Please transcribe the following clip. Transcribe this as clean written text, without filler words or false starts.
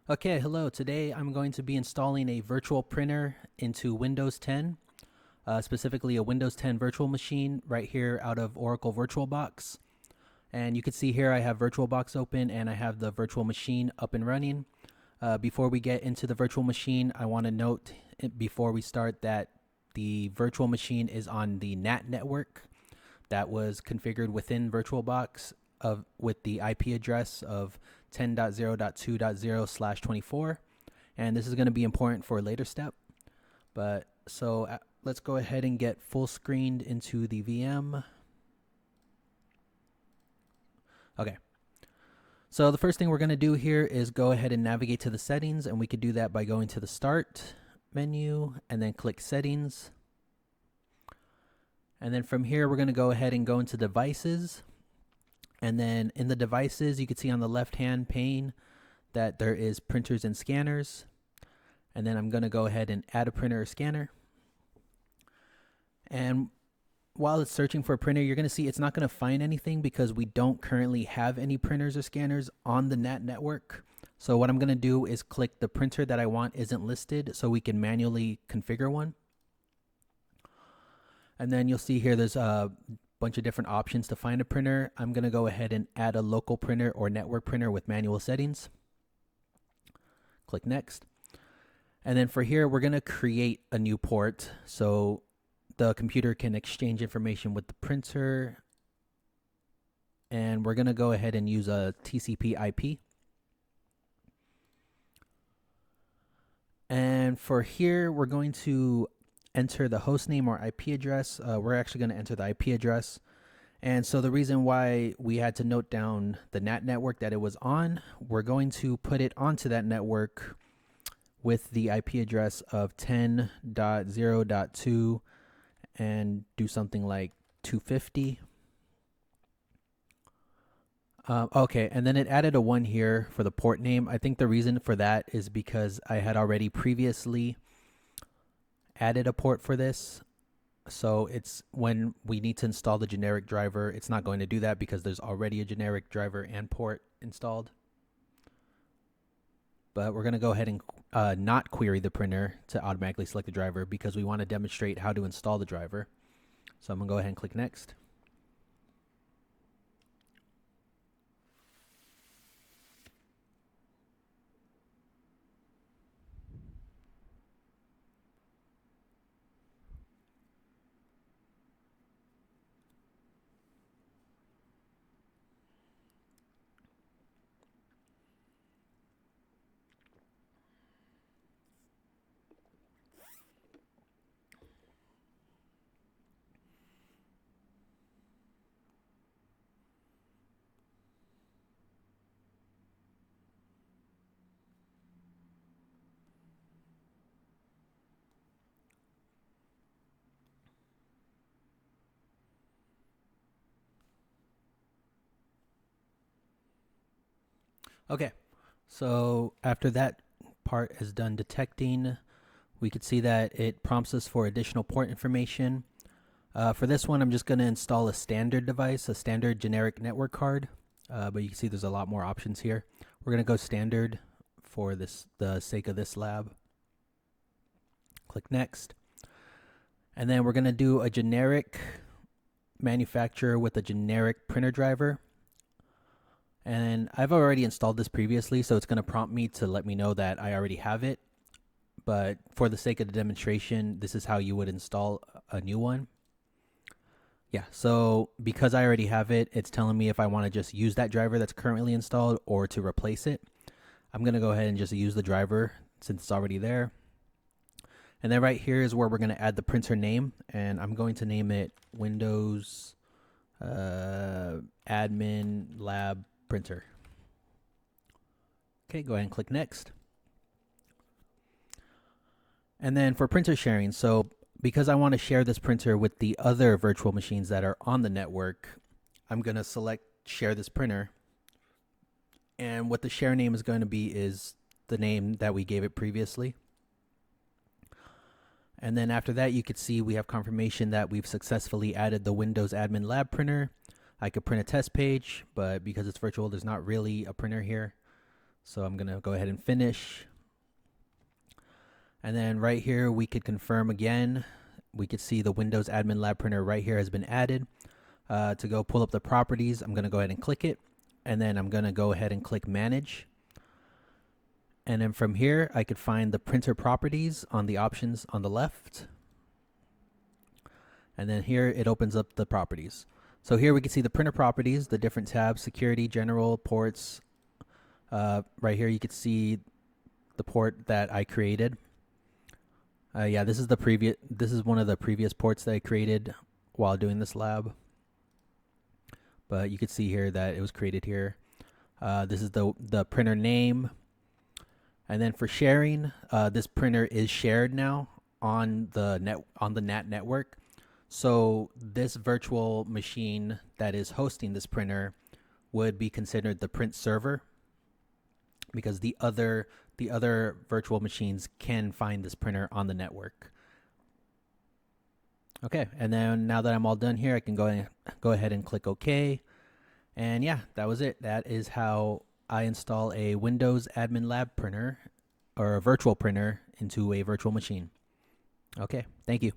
Okay, hello. Today I'm going to be installing a virtual printer into Windows 10, specifically a Windows 10 virtual machine right here out of Oracle VirtualBox. And you can see here I have VirtualBox open and I have the virtual machine up and running. Before we get into the virtual machine, I want to note before we start that the virtual machine is on the NAT network that was configured within VirtualBox with the IP address of 10.0.2.0/24, and this is going to be important for a later step. But let's go ahead and get full screened into the VM. Okay. So the first thing we're going to do here is go ahead and navigate to the settings, and we could do that by going to the Start menu and then click Settings. And then from here, we're going to go ahead and go into Devices. And then in the Devices, you can see on the left-hand pane that there is printers and scanners. And then I'm going to go ahead and add a printer or scanner. And while it's searching for a printer, you're going to see it's not going to find anything because we don't currently have any printers or scanners on the NAT network. So what I'm going to do is click the printer that I want isn't listed so we can manually configure one. And then you'll see here there's a bunch of different options to find a printer. I'm going to go ahead and add a local printer or network printer with manual settings. Click Next. And then for here, we're going to create a new port so the computer can exchange information with the printer. And we're going to go ahead and use a TCP IP. And for here, we're going to enter the host name or IP address. We're actually going to enter the IP address. And so the reason why we had to note down the NAT network that it was on, we're going to put it onto that network with the IP address of 10.0.2 and do something like 250. Okay, and then it added a 1 here for the port name. I think the reason for that is because I had already previously added a port for this. So it's when we need to install the generic driver, it's not going to do that because there's already a generic driver and port installed. But we're going to go ahead and not query the printer to automatically select the driver because we want to demonstrate how to install the driver. So I'm going to go ahead and click Next. Okay, so after that part is done detecting, we could see that it prompts us for additional port information. For this one, I'm just going to install a standard device, a standard generic network card. But you can see there's a lot more options here. We're going to go standard for the sake of this lab. Click Next. And then we're going to do a generic manufacturer with a generic printer driver. And I've already installed this previously, so it's going to prompt me to let me know that I already have it. But for the sake of the demonstration, this is how you would install a new one. Yeah, so because I already have it, it's telling me if I want to just use that driver that's currently installed or to replace it. I'm going to go ahead and just use the driver since it's already there. And then right here is where we're going to add the printer name, and I'm going to name it Windows Admin Lab Printer. Okay, go ahead and click Next. And then for printer sharing, so because I want to share this printer with the other virtual machines that are on the network, I'm going to select Share this printer. And what the share name is going to be is the name that we gave it previously. And then after that, you could see we have confirmation that we've successfully added the Windows Admin Lab printer. I could print a test page, but because it's virtual, there's not really a printer here. So I'm going to go ahead and finish. And then right here, we could confirm again. We could see the Windows Admin Lab printer right here has been added. To go pull up the properties, I'm going to go ahead and click it. And then I'm going to go ahead and click Manage. And then from here, I could find the printer properties on the options on the left. And then here, it opens up the properties. So here we can see the printer properties, the different tabs, security, general, ports. Right here, you can see the port that I created. Yeah, this is one of the previous ports that I created while doing this lab. But you can see here that it was created here. This is the printer name. And then for sharing, this printer is shared now on the NAT network. So this virtual machine that is hosting this printer would be considered the print server, because the other virtual machines can find this printer on the network. Okay, and then now that I'm all done here, I can go ahead and click OK. And yeah, that was it. That is how I install a Windows Admin Lab printer, or a virtual printer, into a virtual machine. Okay, thank you.